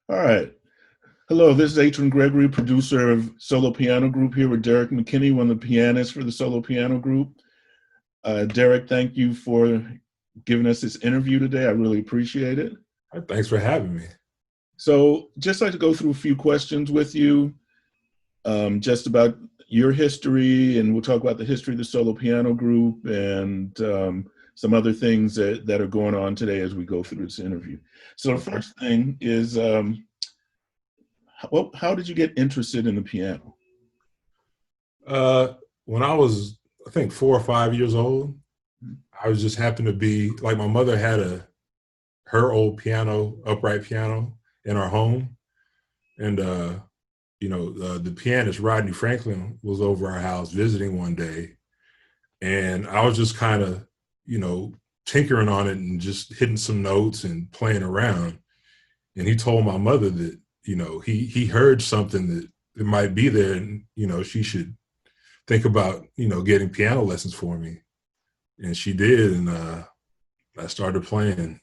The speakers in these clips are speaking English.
All right. Hello, this is Atron Gregory, producer of Solo Piano Group, here with Derek Mckinney, one of the pianists for the Solo Piano Group. Derek, thank you for giving us this interview today. I really appreciate it. Thanks for having me. So, just like to go through a few questions with you, just about your history, and we'll talk about the history of the Solo Piano Group and some other things that are going on today as we go through this interview. So, the first thing is, how did you get interested in the piano? When I was, I think, 4 or 5 years old, I was just happened to be like my mother had her old piano, upright piano in our home, and the pianist Rodney Franklin was over our house visiting one day, and I was just kind of tinkering on it and just hitting some notes and playing around, and he told my mother that he heard something that it might be there, and she should think about getting piano lessons for me, and she did, and I started playing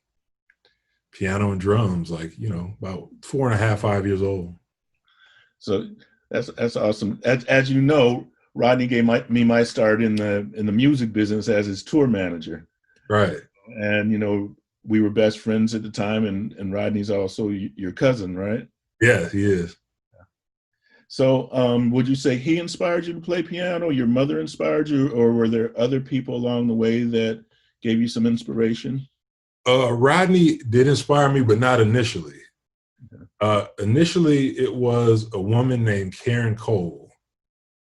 piano and drums like about 4.5, 5 years old. So that's awesome. As you know, Rodney gave me my start in the music business as his tour manager. Right. And we were best friends at the time, and Rodney's also your cousin, right? Yeah, he is. So would you say he inspired you to play piano, your mother inspired you, or were there other people along the way that gave you some inspiration? Rodney did inspire me, but not initially. Initially, it was a woman named Karen Cole,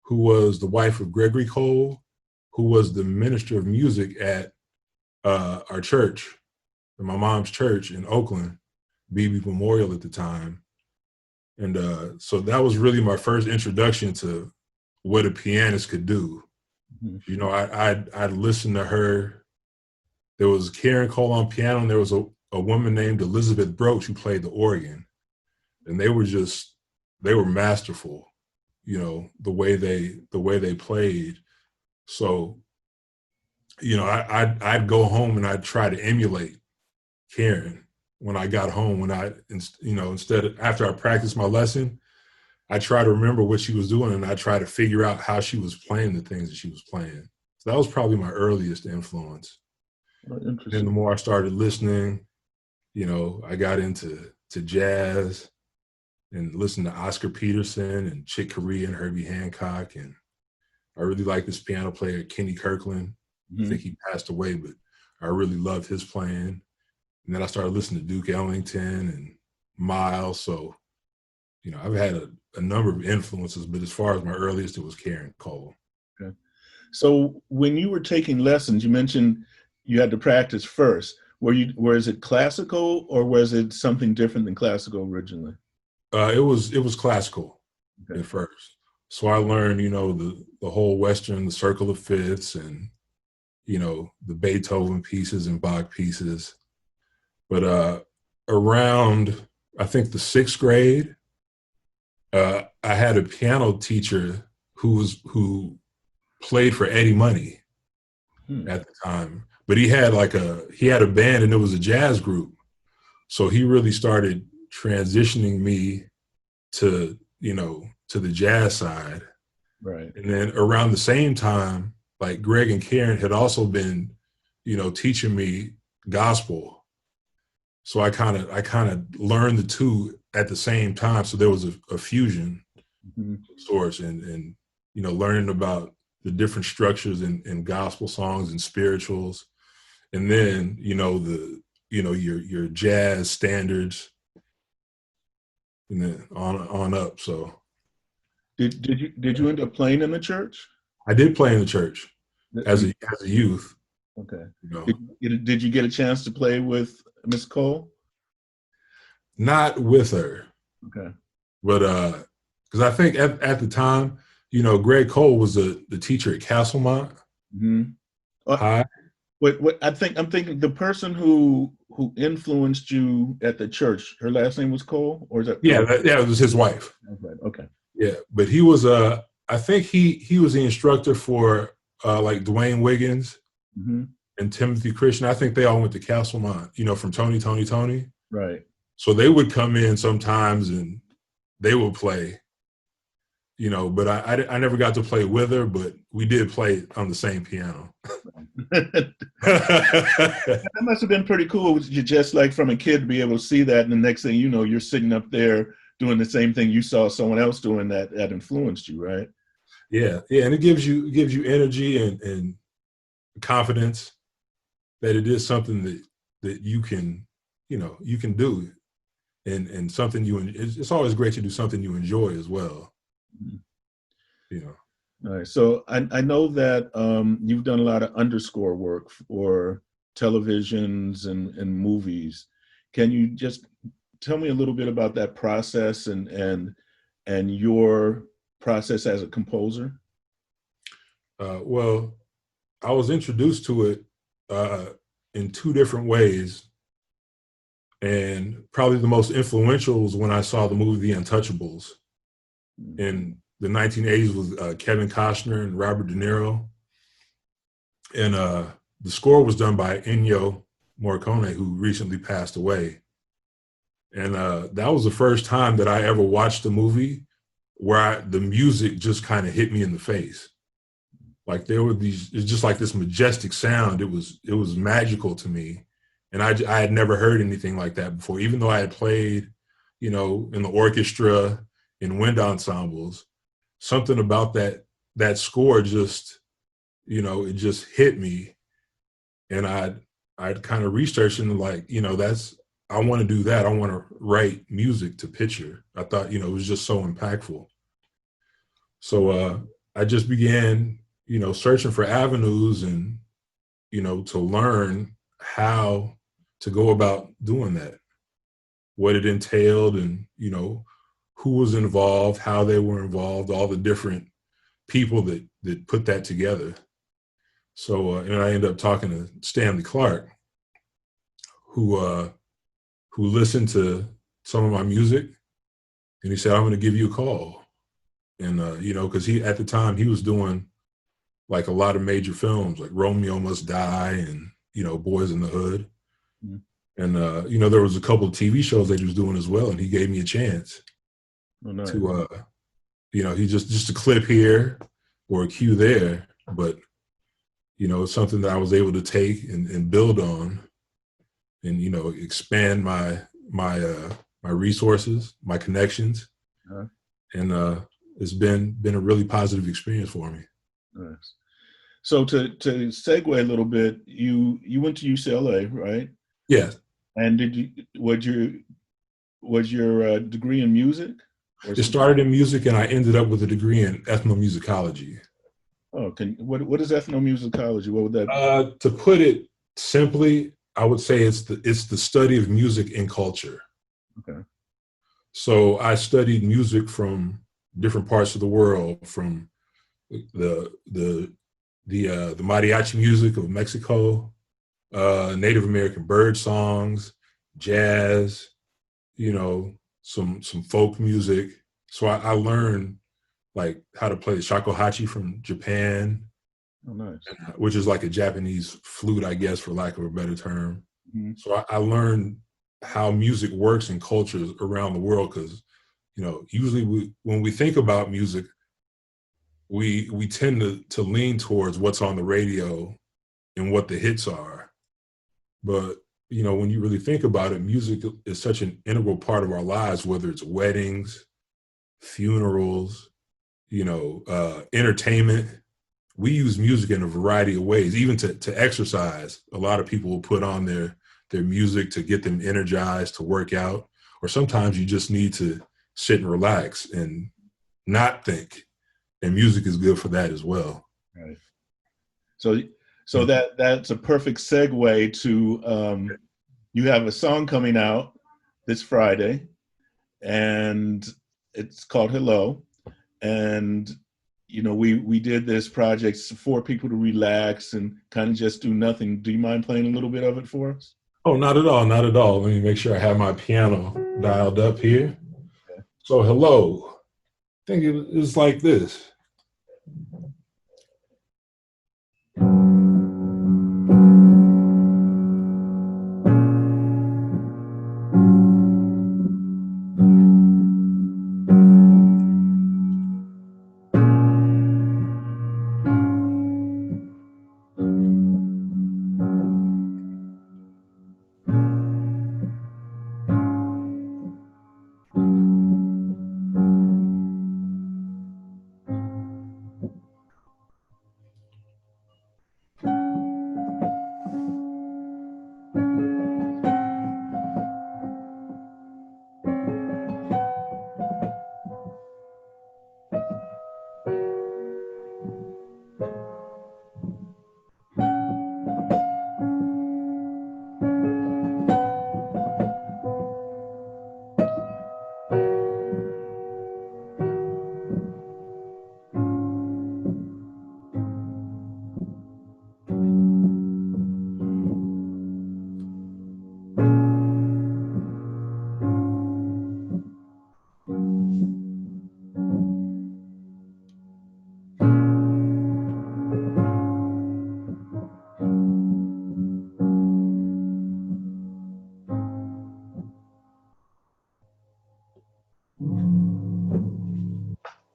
who was the wife of Gregory Cole, who was the minister of music at our church, my mom's church in Oakland, Beebe Memorial at the time. And so that was really my first introduction to what a pianist could do. Mm-hmm. I'd listened to her. There was Karen Cole on piano, and there was a woman named Elizabeth Broach who played the organ. And they were masterful, the way they played. So, I'd go home and I'd try to emulate Karen when I got home. After I practiced my lesson, I try to remember what she was doing, and I try to figure out how she was playing the things that she was playing. So that was probably my earliest influence. And the more I started listening, I got into jazz and listened to Oscar Peterson and Chick Corea and Herbie Hancock. And I really like this piano player, Kenny Kirkland. Mm-hmm. I think he passed away, but I really loved his playing. And then I started listening to Duke Ellington and Miles. So, I've had a number of influences, but as far as my earliest, it was Karen Cole. Okay. So when you were taking lessons, you mentioned you had to practice first. Was it classical, or was it something different than classical originally? It was classical at first. So I learned, the whole Western, the circle of fifths, and, the Beethoven pieces and Bach pieces. But around, I think, the 6th grade, I had a piano teacher who played for Eddie Money at the time. But he had a band, and it was a jazz group. So he really started transitioning me to the jazz side. Right. And then around the same time, like Greg and Karen had also been, teaching me gospel. So I kind of learned the two at the same time. So there was a fusion source and learning about the different structures in gospel songs and spirituals. And then, your jazz standards, and then on up. So did you end up playing in the church? I did play in the church as a youth. Okay. Did you get a chance to play with Miss Cole? Not with her. Okay. But because I think at the time, Greg Cole was the teacher at Castlemont High. What I'm thinking the person who influenced you at the church, her last name was Cole, or is that? Yeah, it was his wife. Okay. Yeah, but he was I think he was the instructor for like Dwayne Wiggins and Timothy Christian. I think they all went to Castlemont, from Tony. Right. So they would come in sometimes and they would play, you know, but I never got to play with her, but we did play on the same piano. That must have been pretty cool. You just like from a kid to be able to see that, and the next thing you know, you're sitting up there doing the same thing you saw someone else doing that influenced you, right? Yeah, yeah, and it gives you energy and confidence that it is something that you can, you know, you can do, and something it's always great to do something you enjoy as well, you know. All right. So I know that you've done a lot of underscore work for televisions and movies. Can you just tell me a little bit about that process and your process as a composer? Well, I was introduced to it in two different ways, and probably the most influential was when I saw the movie The Untouchables in the 1980s with Kevin Costner and Robert De Niro, and the score was done by Ennio Morricone, who recently passed away. And that was the first time that I ever watched a movie where the music just kind of hit me in the face. Like there were it's just like this majestic sound. It was magical to me. And I had never heard anything like that before, even though I had played, you know, in the orchestra, in wind ensembles. Something about that score just, you know, it just hit me. And I'd kind of researched and like, you know, I want to do that. I want to write music to picture. I thought, you know, it was just so impactful. So I just began, you know, searching for avenues and, you know, to learn how to go about doing that, what it entailed, and, you know, who was involved, how they were involved, all the different people that put that together. So, and I ended up talking to Stanley Clark, who listened to some of my music, and he said, "I'm going to give you a call." And you know, because at the time he was doing like a lot of major films, like Romeo Must Die and, you know, Boys in the Hood, and you know, there was a couple of TV shows that he was doing as well, and he gave me a chance to, you know, he just a clip here or a cue there, but you know, it's something that I was able to take and build on, and, you know, expand my resources, my connections, and it's been a really positive experience for me. Nice. So to segue a little bit, you went to UCLA, right? Yes. And was your degree in music? It started in music, and I ended up with a degree in ethnomusicology. Oh, what is ethnomusicology? What would that be? To put it simply, I would say it's the study of music and culture. Okay. So I studied music from different parts of the world, from the mariachi music of Mexico, Native American bird songs, jazz, you know, some folk music. So I learned like how to play the shakuhachi from Japan, Oh, nice. which is like a Japanese flute, I guess, for lack of a better term. Mm-hmm. So I learned how music works in cultures around the world, because, you know, usually when we think about music, we tend to lean towards what's on the radio and what the hits are. But, you know, when you really think about it, music is such an integral part of our lives, whether it's weddings, funerals, you know, entertainment. We use music in a variety of ways, even to exercise. A lot of people will put on their music to get them energized to work out, or sometimes you just need to sit and relax and not think. And music is good for that as well. Right. So that's a perfect segue to you have a song coming out this Friday, and it's called Hello. And you know, we did this project for people to relax and kind of just do nothing. Do you mind playing a little bit of it for us? Oh, not at all, not at all. Let me make sure I have my piano dialed up here. Okay. So Hello, I think it's like this.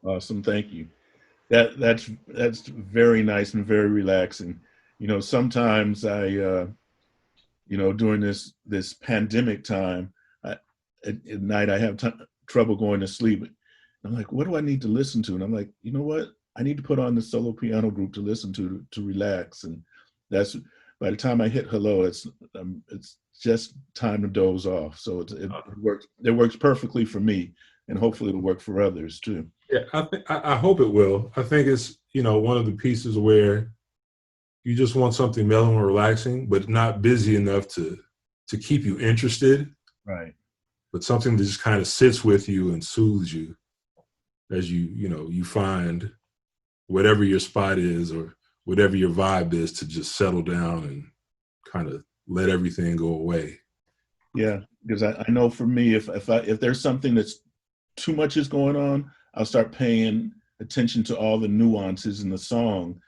Awesome. Thank you. That's very nice and very relaxing. You know, sometimes during this pandemic time, at night I have trouble going to sleep. I'm like, what do I need to listen to? And I'm like, you know what? I need to put on the solo piano group to listen to relax. And that's by the time I hit hello, it's just time to doze off. So it works. It works perfectly for me, and hopefully it'll work for others too. Yeah, I hope it will. I think it's, one of the pieces where you just want something mellow and relaxing, but not busy enough to keep you interested, Right. but something that just kind of sits with you and soothes you as you find whatever your spot is or whatever your vibe is to just settle down and kind of let everything go away. Yeah, because I know for me, if there's something that's too much is going on, I'll start paying attention to all the nuances in the song,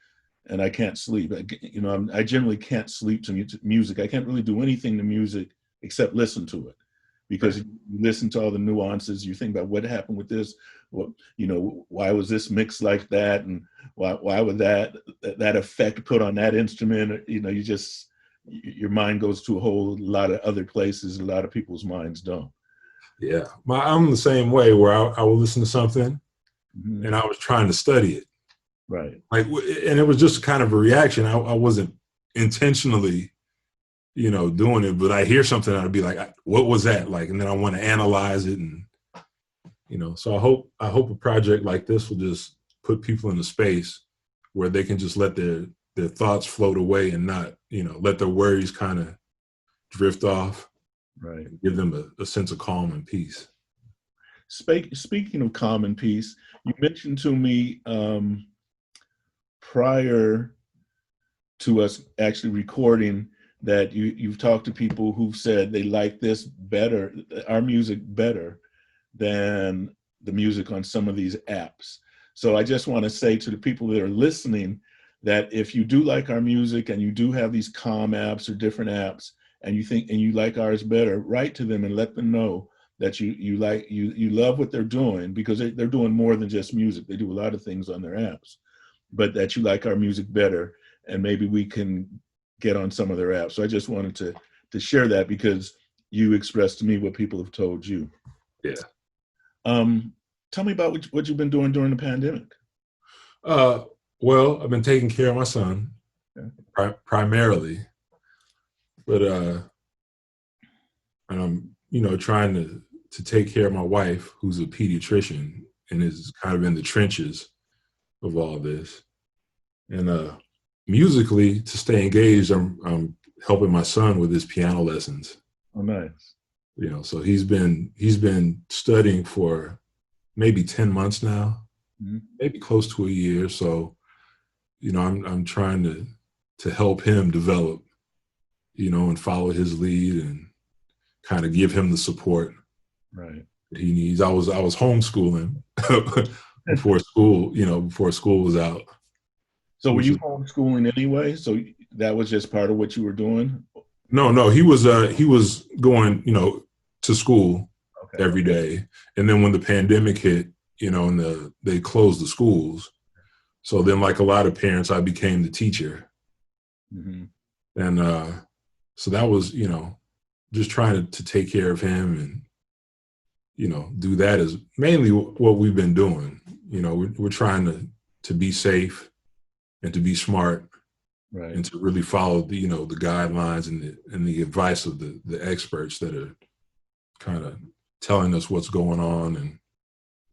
and I can't sleep. I generally can't sleep to music. I can't really do anything to music except listen to it, because you listen to all the nuances. You think about what happened with this. Well, why was this mixed like that, and why would that effect put on that instrument? Your mind goes to a whole lot of other places. A lot of people's minds don't. Yeah, I'm the same way where I will listen to something Mm-hmm. and I was trying to study it. Right. And it was just kind of a reaction. I wasn't intentionally, doing it, but I hear something and I'd be like, what was that like? And then I want to analyze it. And, so I hope a project like this will just put people in a space where they can just let their thoughts float away and not, let their worries kind of drift off. Right. And give them a sense of calm and peace. Speaking of calm and peace, you mentioned to me prior to us actually recording that you've talked to people who've said they like this better, our music better than the music on some of these apps. So I just want to say to the people that are listening that if you do like our music and you do have these calm apps or different apps and you like ours better, write to them and let them know that you love what they're doing, because they're doing more than just music. They do a lot of things on their apps, but that you like our music better, and maybe we can get on some of their apps. So I just wanted to share that, because you expressed to me what people have told you. Yeah. Tell me about what you've been doing during the pandemic. Well, I've been taking care of my son, primarily, but and I'm trying to take care of my wife, who's a pediatrician and is kind of in the trenches of all this. And musically, to stay engaged, I'm helping my son with his piano lessons. Oh, nice. So he's been studying for maybe 10 months now, mm-hmm. maybe close to a year. So, I'm trying to help him develop, and follow his lead and kind of give him the support right that he needs. I was homeschooling before school was out. So were you homeschooling anyway? So that was just part of what you were doing? No, he was going, to school every day. And then when the pandemic hit, and they closed the schools. So then, like a lot of parents, I became the teacher. Mm-hmm. And so that was, just trying to take care of him and, do that is mainly what we've been doing. We're trying to be safe and to be smart, right, and to really follow the guidelines and the advice of the experts that are kind of telling us what's going on and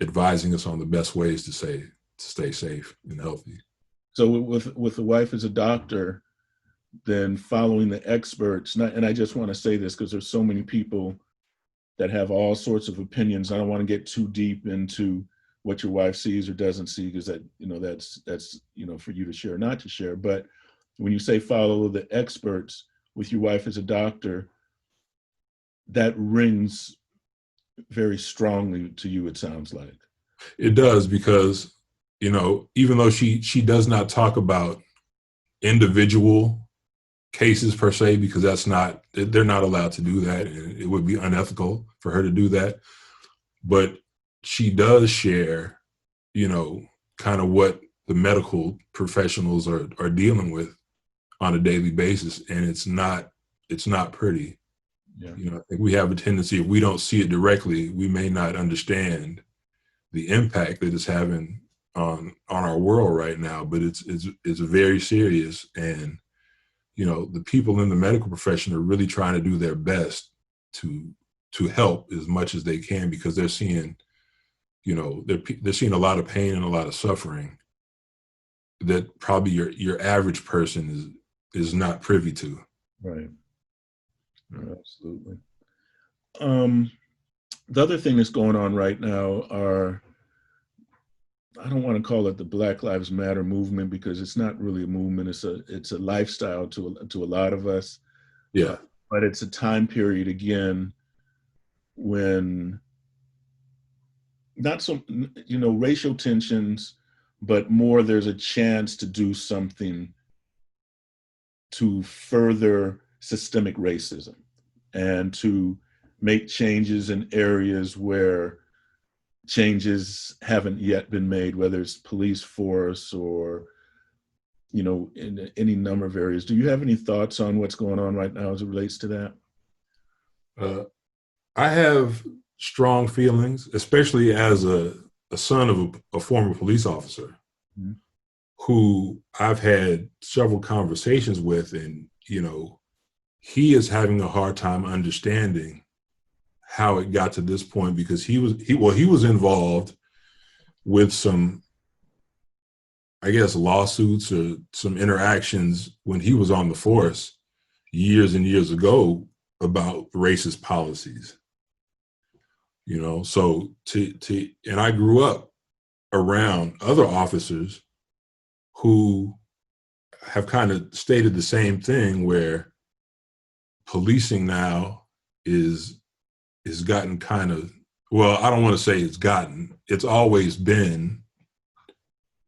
advising us on the best ways to stay safe and healthy. So with the wife as a doctor, then following the experts, and I just want to say this because there's so many people that have all sorts of opinions. I don't want to get too deep into what your wife sees or doesn't see, because that's for you to share or not to share. But when you say follow the experts with your wife as a doctor, that rings very strongly to you, it sounds like. It does, because even though she does not talk about individual cases per se, because they're not allowed to do that, and it would be unethical for her to do that. But she does share, kind of what the medical professionals are dealing with on a daily basis, and it's not pretty. Yeah. I think we have a tendency, if we don't see it directly, we may not understand the impact that it's having on our world right now. But it's very serious, and the people in the medical profession are really trying to do their best to help as much as they can, because they're seeing, they're seeing a lot of pain and a lot of suffering that probably your average person is not privy to. Right. Absolutely. The other thing that's going on right now are, I don't want to call it the Black Lives Matter movement, because it's not really a movement. It's a lifestyle to a lot of us. Yeah. But it's a time period again when not so, racial tensions, but more there's a chance to do something to further systemic racism and to make changes in areas where changes haven't yet been made, whether it's police force or, in any number of areas. Do you have any thoughts on what's going on right now as it relates to that? I have strong feelings, especially as a son of a former police officer, mm-hmm. who I've had several conversations with, and, he is having a hard time understanding how it got to this point, because he was involved with some, I guess, lawsuits or some interactions when he was on the force years and years ago about racist policies. So and I grew up around other officers who have kind of stated the same thing, where policing now is gotten kind of, well, I don't want to say it's always been,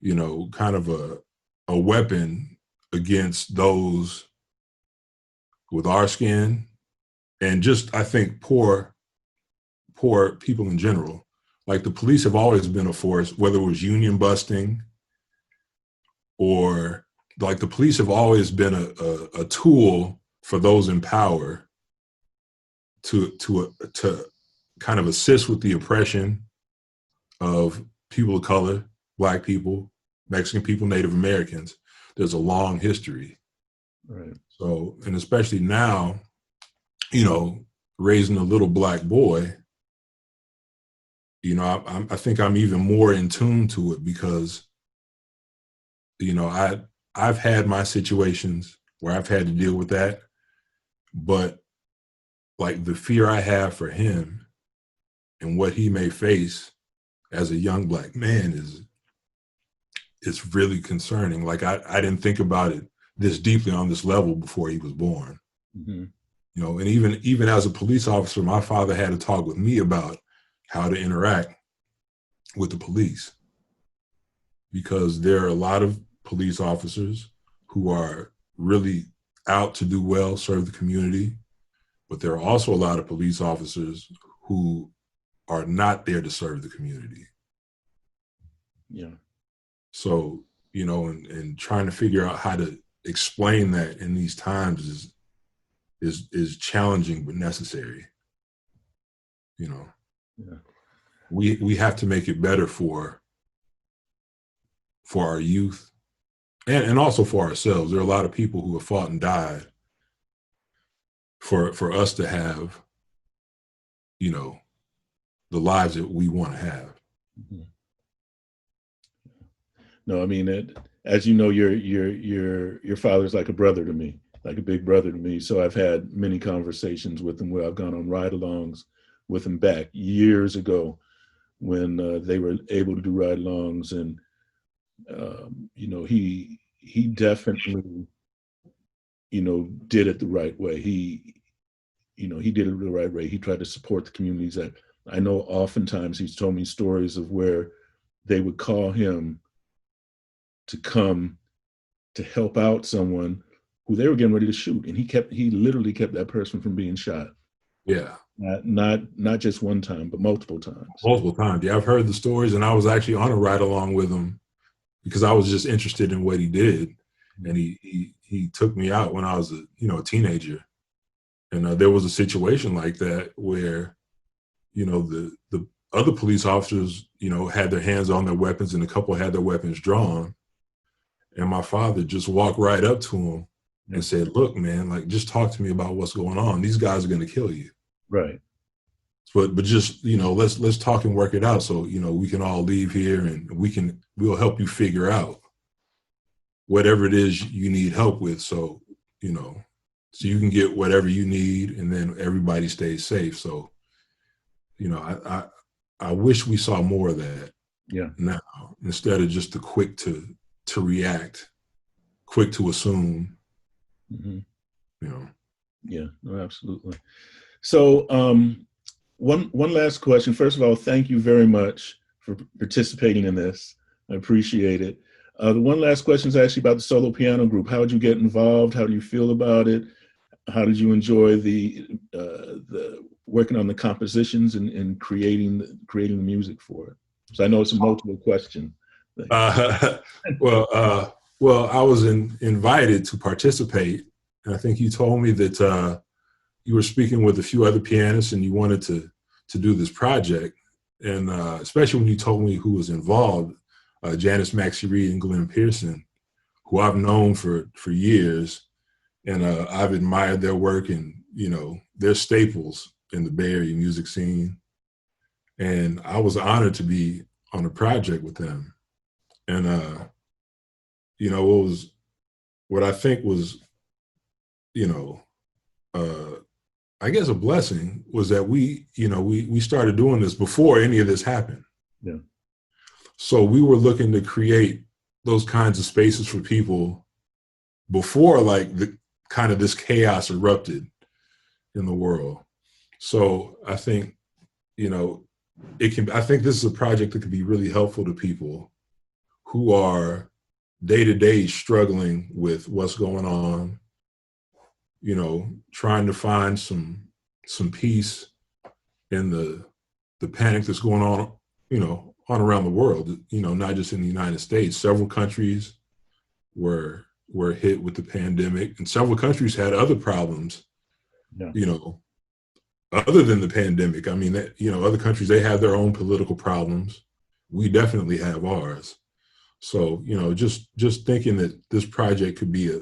kind of a weapon against those with our skin, and just, I think, poor people in general. Like, the police have always been a force, whether it was union busting, or like, the police have always been a tool for those in power to kind of assist with the oppression of people of color, Black people, Mexican people, Native Americans. There's a long history. Right. So, and especially now, raising a little Black boy, I think I'm even more in tune to it, because, I've had my situations where I've had to deal with that, but like, the fear I have for him and what he may face as a young Black man is really concerning. Like, I didn't think about it this deeply on this level before he was born. Mm-hmm. And even as a police officer, my father had to talk with me about how to interact with the police, because there are a lot of police officers who are really out to do well, serve the community, but there are also a lot of police officers who are not there to serve the community. Yeah. So, and trying to figure out how to explain that in these times is challenging but necessary. Yeah. We have to make it better for our youth, and also for ourselves. There are a lot of people who have fought and died for us to have, the lives that we want to have. Mm-hmm. No, I mean, as you know, your father's like a brother to me, like a big brother to me. So I've had many conversations with him where I've gone on ride-alongs with him back years ago when they were able to do ride-alongs, and he definitely did it the right way. He did it the right way. He tried to support the communities. That I know oftentimes he's told me stories of where they would call him to come to help out someone who they were getting ready to shoot, and he literally kept that person from being shot. Yeah. Not just one time, but multiple times. multiple times. Yeah, I've heard the stories, and I was actually on a ride along with him because I was just interested in what he did, and he took me out when I was a teenager, and there was a situation like that where the other police officers had their hands on their weapons, and a couple had their weapons drawn, and my father just walked right up to him and said, "Look, man, like just talk to me about what's going on. These guys are going to kill you." Right. But just let's talk and work it out so we can all leave here and we'll help you figure out whatever it is you need help with, so you can get whatever you need, and then everybody stays safe. So I wish we saw more of that now, instead of just the quick to react, quick to assume. Yeah, no, absolutely. So one last question. First of all, thank you very much for participating in this. I appreciate it. The one last question is actually about the solo piano group. How did you get involved? How do you feel about it? How did you enjoy the working on the compositions and creating the music for it? So I know it's a multiple question. Well, I was invited to participate, and I think you told me that you were speaking with a few other pianists, and you wanted to do this project, and especially when you told me who was involved, Janice Maxey Reed and Glenn Pearson, who I've known for years, and I've admired their work, and they're staples in the Bay Area music scene, and I was honored to be on a project with them, and it was what I think was I guess a blessing was that we started doing this before any of this happened. Yeah. So we were looking to create those kinds of spaces for people before like the kind of this chaos erupted in the world. So I think, I think this is a project that could be really helpful to people who are day to day struggling with what's going on, trying to find some peace in the panic that's going on, on around the world, not just in the United States. Several countries were hit with the pandemic, and several countries had other problems, other than the pandemic. I mean, other countries, they have their own political problems. We definitely have ours. So, just thinking that this project could be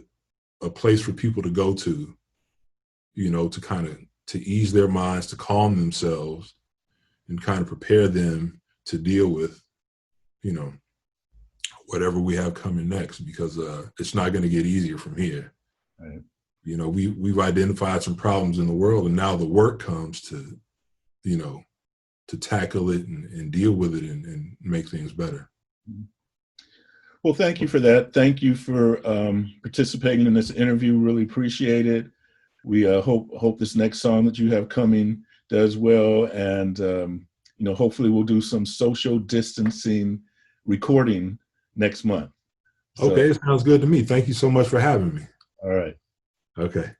a place for people to go to, to kind of to ease their minds, to calm themselves, and kind of prepare them to deal with, whatever we have coming next, because it's not going to get easier from here. Right. We've identified some problems in the world, and now the work comes to, to tackle it and deal with it and make things better. Well, thank you for that. Thank you for participating in this interview. Really appreciate it. We hope this next song that you have coming does well, and hopefully we'll do some social distancing recording next month. Okay, sounds good to me. Thank you so much for having me. All right. Okay.